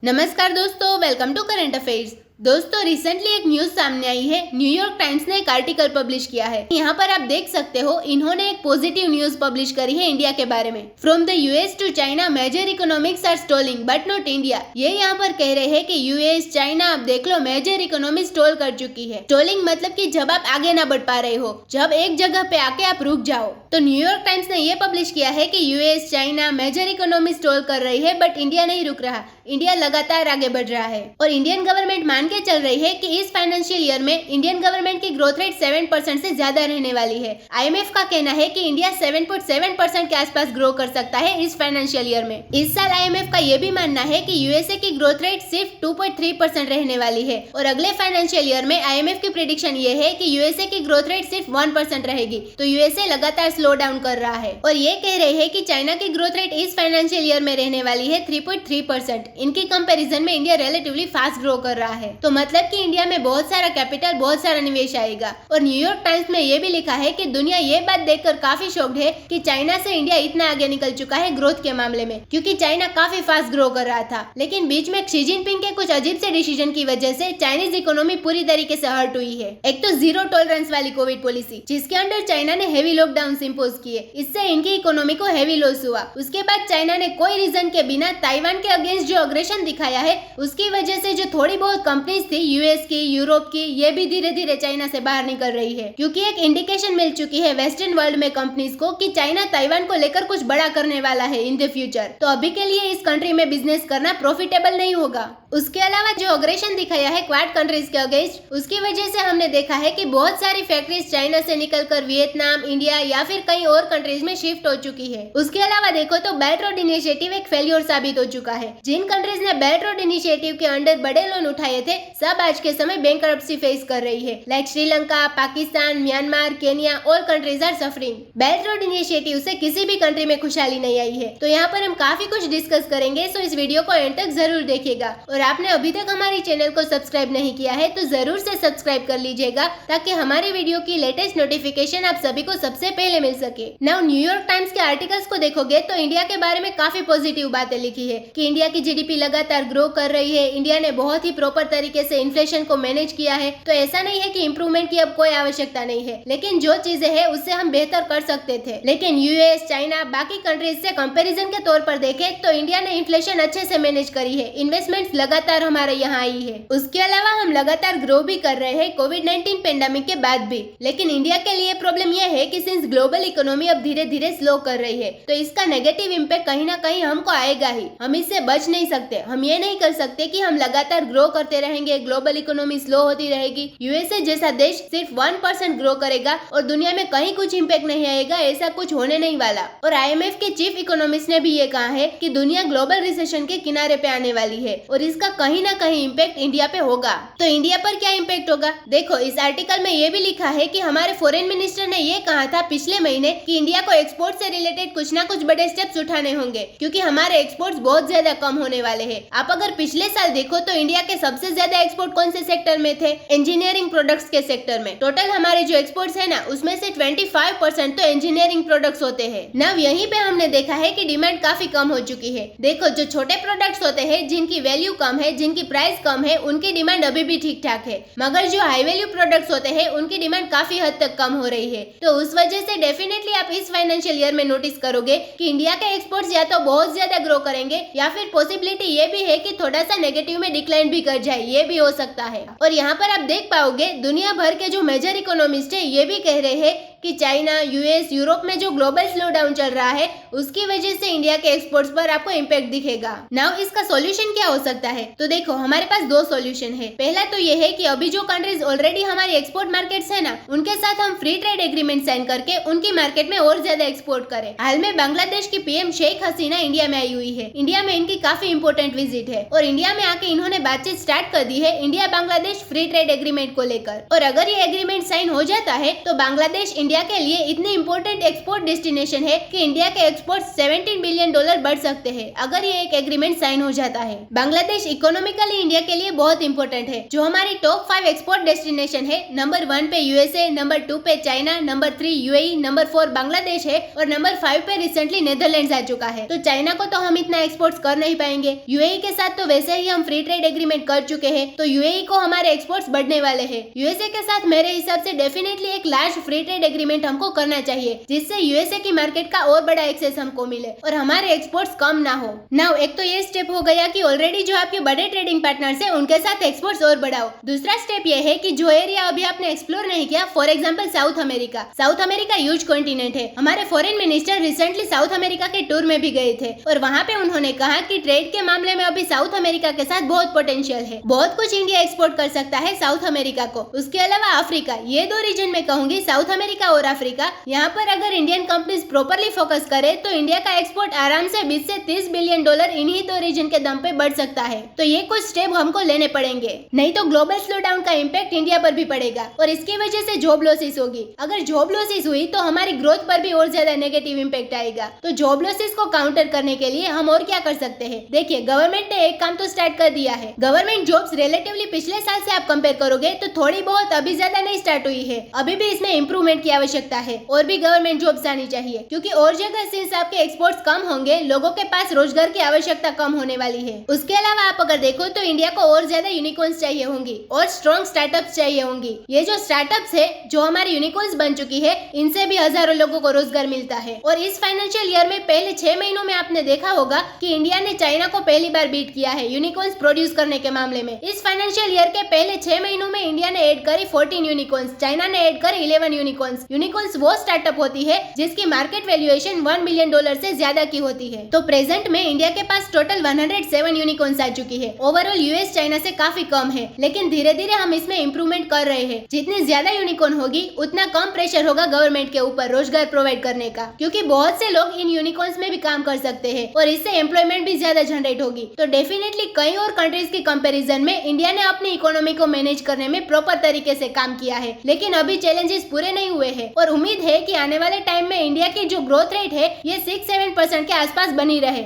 नमस्कार दोस्तों, welcome to current affairs. दोस्तों, रिसेंटली एक न्यूज सामने आई है। न्यूयॉर्क टाइम्स ने एक आर्टिकल पब्लिश किया है। यहाँ पर आप देख सकते हो, इन्होंने एक पॉजिटिव न्यूज पब्लिश करी है इंडिया के बारे में। From the US to China major economics are stalling but not India. ये यहाँ पर कह रहे हैं कि यूएस चाइना, आप देख लो, मेजर इकोनॉमी स्टॉल कर चुकी है। स्टॉलिंग मतलब कि जब आप आगे ना बढ़ पा रहे हो, जब एक जगह पे आके आप रुक जाओ। तो न्यूयॉर्क टाइम्स ने ये पब्लिश किया है कि US China major economy stall कर रही है, बट इंडिया नहीं रुक रहा। इंडिया लगातार आगे बढ़ रहा है और इंडियन गवर्नमेंट मान के चल रही है कि इस फाइनेंशियल ईयर में इंडियन गवर्नमेंट की ग्रोथ रेट 7% से ज्यादा रहने वाली है। आईएमएफ का कहना है कि इंडिया 7.7% के आसपास ग्रो कर सकता है इस फाइनेंशियल ईयर में। इस साल आईएमएफ का यह भी मानना है कि यूएसए की ग्रोथ रेट सिर्फ 2.3% रहने वाली है और अगले फाइनेंशियल ईयर में आईएमएफ की प्रेडिक्शन ये है कि यूएसए की ग्रोथ रेट सिर्फ 1% रहेगी। तो यूएसए लगातार स्लो डाउन कर रहा है और ये कह रहे हैं कि चाइना की ग्रोथ रेट इस फाइनेंशियल ईयर में रहने वाली है 3.3%। इनकी कंपैरिजन में इंडिया रिलेटिवली फास्ट ग्रो कर रहा है। तो मतलब कि इंडिया में बहुत सारा कैपिटल, बहुत सारा निवेश आएगा। और न्यूयॉर्क टाइम्स में ये भी लिखा है कि दुनिया ये बात देखकर काफी शॉक्ड है कि चाइना से इंडिया इतना आगे निकल चुका है ग्रोथ के मामले में, क्योंकि चाइना काफी फास्ट ग्रो कर रहा था। लेकिन बीच में शी जिनपिंग के कुछ अजीब से डिसीजन की वजह से चाइनीज इकोनॉमी पूरी तरीके से हर्ट हुई है। एक तो जीरो टॉलरेंस वाली कोविड पॉलिसी, जिसके अंडर चाइना ने हेवी लॉकडाउन इम्पोज किए, इससे इनकी इकोनॉमी को हेवी लॉस हुआ। उसके बाद चाइना ने कोई रीजन के बिना ताइवान के अगेंस्ट जो अग्रेशन दिखाया है, उसकी वजह से जो थोड़ी बहुत कंपनीज थी यूएस की, यूरोप की, ये भी धीरे धीरे चाइना से बाहर निकल रही है, क्योंकि एक इंडिकेशन मिल चुकी है वेस्टर्न वर्ल्ड में कंपनीज को कि चाइना ताइवान को लेकर कुछ बड़ा करने वाला है इन द फ्यूचर। तो अभी के लिए इस कंट्री में बिजनेस करना प्रॉफिटेबल नहीं होगा। उसके अलावा जो अग्रेशन दिखाया है क्वाड कंट्रीज के अगेंस्ट, उसकी वजह से हमने देखा है कि बहुत सारी फैक्ट्रीज चाइना से निकलकर वियतनाम, इंडिया या फिर कई और कंट्रीज में शिफ्ट हो चुकी है। उसके अलावा देखो तो बेल्ट रोड इनिशिएटिव एक फेलियर साबित हो चुका है। जिन कंट्रीज ने बेल्ट रोड इनिशिएटिव के अंडर बड़े लोन उठाए थे, सब आज के समय बैंकरप्सी फेस कर रही है। Like Sri Lanka, Pakistan, Myanmar, Kenya, all countries are suffering. Belt road initiative से किसी भी कंट्री में खुशहाली नहीं आई है। तो यहाँ पर हम काफी कुछ डिस्कस करेंगे, सो इस वीडियो को एंड तक जरूर देखिएगा। और आपने अभी तक हमारे चैनल को सब्सक्राइब नहीं किया है तो जरूर से सब्सक्राइब कर लीजिएगा, ताकि हमारी वीडियो की लेटेस्ट नोटिफिकेशन आप सभी को सबसे पहले मिल सके। नाउ न्यूयॉर्क टाइम्स के आर्टिकल्स को देखोगे तो इंडिया के बारे में काफी पॉजिटिव बातें लिखी है कि इंडिया की जीडीपी लगातार ग्रो कर रही है, इंडिया ने बहुत ही प्रॉपर तरीके से इन्फ्लेशन को मैनेज किया है। तो ऐसा नहीं है कि इंप्रूवमेंट की अब कोई आवश्यकता नहीं है, लेकिन जो चीजें हैं उससे हम बेहतर कर सकते थे। लेकिन यूएस, चाइना, बाकी कंट्रीज से कंपैरिजन के तौर पर देखें तो इंडिया ने इन्फ्लेशन अच्छे से मैनेज करी है, इन्वेस्टमेंट्स लगातार हमारे यहाँ आई है। उसके अलावा हम लगातार ग्रो भी कर रहे हैं कोविड-19 पेंडेमिक के बाद भी। लेकिन इंडिया के लिए प्रॉब्लम यह है कि सिंस ग्लोबल इकोनॉमी अब धीरे धीरे स्लो कर रही है, तो इसका नेगेटिव इम्पैक्ट कहीं ना कहीं हमको आएगा ही। हम इससे बच नहीं सकते। हम ये नहीं कर सकते कि हम लगातार ग्रो करते रहेंगे, ग्लोबल इकोनॉमी स्लो होती रहेगी, यूएसए जैसा देश सिर्फ 1% ग्रो करेगा और दुनिया में कहीं कुछ इम्पैक्ट नहीं आएगा, ऐसा कुछ होने नहीं वाला। और आईएमएफ के चीफ इकोनॉमिस्ट ने भी ये कहा है कि दुनिया ग्लोबल रिसेशन के किनारे पे आने वाली है और इसका कहीं ना कहीं इम्पैक्ट इंडिया पे होगा। तो इंडिया पर क्या इम्पैक्ट होगा? देखो, इस आर्टिकल में ये भी लिखा है कि हमारे फॉरेन मिनिस्टर ने ये कहा था पिछले महीने कि इंडिया को एक्सपोर्ट से रिलेटेड कुछ ना कुछ बड़े स्टेप्स उठाने होंगे, क्योंकि हमारे एक्सपोर्ट्स बहुत ज्यादा कम होने वाले हैं। आप अगर पिछले साल देखो तो इंडिया के सबसे ज्यादा एक्सपोर्ट कौन से सेक्टर में थे? इंजीनियरिंग प्रोडक्ट्स के सेक्टर में। टोटल हमारे जो एक्सपोर्ट्स है ना, उसमें से 25% तो इंजीनियरिंग प्रोडक्ट्स होते हैं। नव यहीं पे हमने देखा है कि डिमांड काफी कम हो चुकी है। देखो, जो छोटे प्रोडक्ट्स होते हैं, जिनकी वैल्यू कम है, जिनकी प्राइस कम है, उनकी डिमांड अभी भी ठीक ठाक है, मगर जो हाई वैल्यू प्रोडक्ट्स होते हैं उनकी डिमांड काफी हद तक कम हो रही है। तो उस वजह से डेफिनेटली आप इस फाइनेंशियल ईयर में नोटिस करोगे कि इंडिया के एक्सपोर्ट्स या तो बहुत ज्यादा ग्रो करेंगे या फिर पॉसिबिलिटी ये भी है कि थोड़ा सा नेगेटिव में डिक्लाइन भी कर जाए, ये भी हो सकता है। और यहाँ पर आप देख पाओगे दुनिया भर के जो मेजर इकोनॉमिस्ट है ये भी कह रहे हैं कि चाइना, यूएस, यूरोप में जो ग्लोबल स्लो डाउन चल रहा है उसकी वजह से इंडिया के एक्सपोर्ट्स पर आपको इम्पैक्ट दिखेगा। नाउ इसका सॉल्यूशन क्या हो सकता है? तो देखो, हमारे पास दो सॉल्यूशन है। पहला तो ये है कि अभी जो कंट्रीज ऑलरेडी हमारी एक्सपोर्ट मार्केट्स है ना, उनके साथ हम फ्री ट्रेड एग्रीमेंट साइन करके उनकी मार्केट में और ज्यादा एक्सपोर्ट करें। हाल में बांग्लादेश की पीएम शेख हसीना इंडिया में आई हुई है। इंडिया में इनकी काफी इंपोर्टेंट विजिट है और इंडिया में आके इन्होंने बातचीत स्टार्ट कर दी है India Bangladesh free trade agreement को लेकर। और अगर ये एग्रीमेंट साइन हो जाता है तो बांग्लादेश इंडिया के लिए इतनी इम्पोर्टेंट एक्सपोर्ट डेस्टिनेशन है कि इंडिया के एक्सपोर्ट $17 बिलियन बढ़ सकते हैं अगर ये एक एग्रीमेंट साइन हो जाता है। बांग्लादेश इकोनॉमिकली इंडिया के लिए बहुत इंपॉर्टेंट है। जो हमारी टॉप 5 एक्सपोर्ट डेस्टिनेशन है, नंबर 1 पे यूएसए, नंबर 2 पे China, number 3 UAE, number 4 Bangladesh है और नंबर 5 पे रिसेंटली नेदरलैंड्स आ चुका है। तो चाइना को तो हम इतना एक्सपोर्ट कर नहीं पाएंगे। यूएई के साथ तो वैसे ही हम फ्री ट्रेड एग्रीमेंट कर चुके हैं, तो यूएई को हमारे एक्सपोर्ट्स बढ़ने वाले हैं। यूएसए के साथ मेरे हिसाब से डेफिनेटली एक लार्ज फ्री ट्रेड एग्रीमेंट हमको करना चाहिए, जिससे यूएसए की मार्केट का और बड़ा एक्सेस हमको मिले और हमारे एक्सपोर्ट्स कम ना हो। नाउ एक तो ये स्टेप हो गया कि ऑलरेडी जो आपके बड़े ट्रेडिंग पार्टनर्स हैं उनके साथ एक्सपोर्ट्स और बढ़ाओ। दूसरा स्टेप ये है कि जो एरिया अभी आपने एक्सप्लोर नहीं किया, for example south America. South America huge continent है। हमारे foreign minister recently south America के टूर में भी गए थे और वहाँ पे उन्होंने कहा कि ट्रेड के मामले में अभी साउथ अमेरिका के साथ बहुत पोटेंशियल है। बहुत कुछ इंडिया एक्सपोर्ट कर सकता है साउथ अमेरिका को। उसके अलावा अफ्रीका, ये दो रीजन में कहूंगी, साउथ अमेरिका और अफ्रीका। यहाँ पर अगर इंडियन कंपनीज प्रॉपरली फोकस करे तो इंडिया का एक्सपोर्ट आराम से 20 से 30 बिलियन डॉलर इन्हीं दो रीजन के दम पे बढ़ सकता है। तो ये कुछ स्टेप हमको लेने पड़ेंगे, नहीं तो ग्लोबल स्लोडाउन का इम्पैक्ट इंडिया पर भी पड़ेगा और इसकी वजह से जॉब लॉसेस होगी। अगर जॉब लॉसेस हुई तो हमारी ग्रोथ पर भी और ज्यादा नेगेटिव इम्पैक्ट आएगा। तो जॉब लॉसेस को काउंटर करने के लिए हम और क्या कर सकते हैं? देखिए, गवर्नमेंट ने एक काम तो स्टार्ट कर दिया है। गवर्नमेंट जॉब्स रिलेटिवली पिछले साल से आप कंपेयर करोगे तो थोड़ी बहुत अभी ज्यादा नहीं स्टार्ट हुई है, अभी भी इसमें इंप्रूवमेंट की आवश्यकता है और भी गवर्नमेंट जॉब्स आनी चाहिए, क्योंकि और जगह सिंस आपके एक्सपोर्ट्स कम होंगे, लोगों के पास रोजगार की आवश्यकता कम होने वाली है। उसके अलावा आप अगर देखो तो इंडिया को और ज्यादा यूनिकॉर्न्स चाहिए होंगी और स्ट्रॉन्ग स्टार्टअप्स चाहिए होंगी। ये जो स्टार्टअप्स है, जो हमारी यूनिकॉर्न्स बन चुकी है, इनसे भी हजारों लोगों को रोजगार मिलता है। और इस फाइनेंशियल ईयर में पहले 6 महीनों में आपने देखा होगा कि इंडिया ने चाइना को पहली बार बीट किया है यूनिकॉर्न्स प्रोड्यूस करने के मामले में। इस फाइनेंशियल ईयर के पहले 6 महीनों में इंडिया ने ऐड करी 14 यूनिकॉर्न्स, चाइना ने ऐड करी 11 यूनिकॉर्न्स। यूनिकॉर्न्स वो स्टार्टअप होती है जिसकी मार्केट वैल्यूएशन $1 बिलियन से ज्यादा की होती है। तो प्रेजेंट में इंडिया के पास टोटल 107 यूनिकॉर्न्स आ चुकी है। ओवरऑल यूएस चाइना से काफी कम है, लेकिन धीरे धीरे हम इसमें इंप्रूवमेंट कर रहे हैं। जितनी ज्यादा यूनिकॉर्न होगी उतना कम प्रेशर होगा गवर्नमेंट के ऊपर रोजगार प्रोवाइड करने का, क्योंकि बहुत से लोग इन यूनिकॉर्न्स में भी काम कर सकते हैं और इससे एम्प्लॉयमेंट भी ज्यादा जनरेट होगी। तो डेफिनेटली कई और कंट्रीज की कंपैरिजन में इंडिया ने अपनी इकोनॉमी को मैनेज करने में प्रॉपर तरीके से काम किया है, लेकिन अभी चैलेंजेस पूरे नहीं हुए हैं और उम्मीद है कि आने वाले टाइम में इंडिया की जो ग्रोथ रेट है ये 6-7% के आसपास बनी रहे।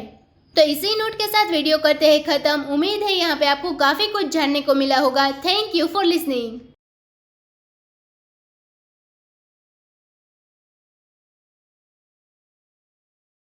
तो इसी नोट के साथ वीडियो करते हैं खत्म। उम्मीद है यहाँ पे आपको काफी कुछ जानने को मिला होगा। Thank you for listening.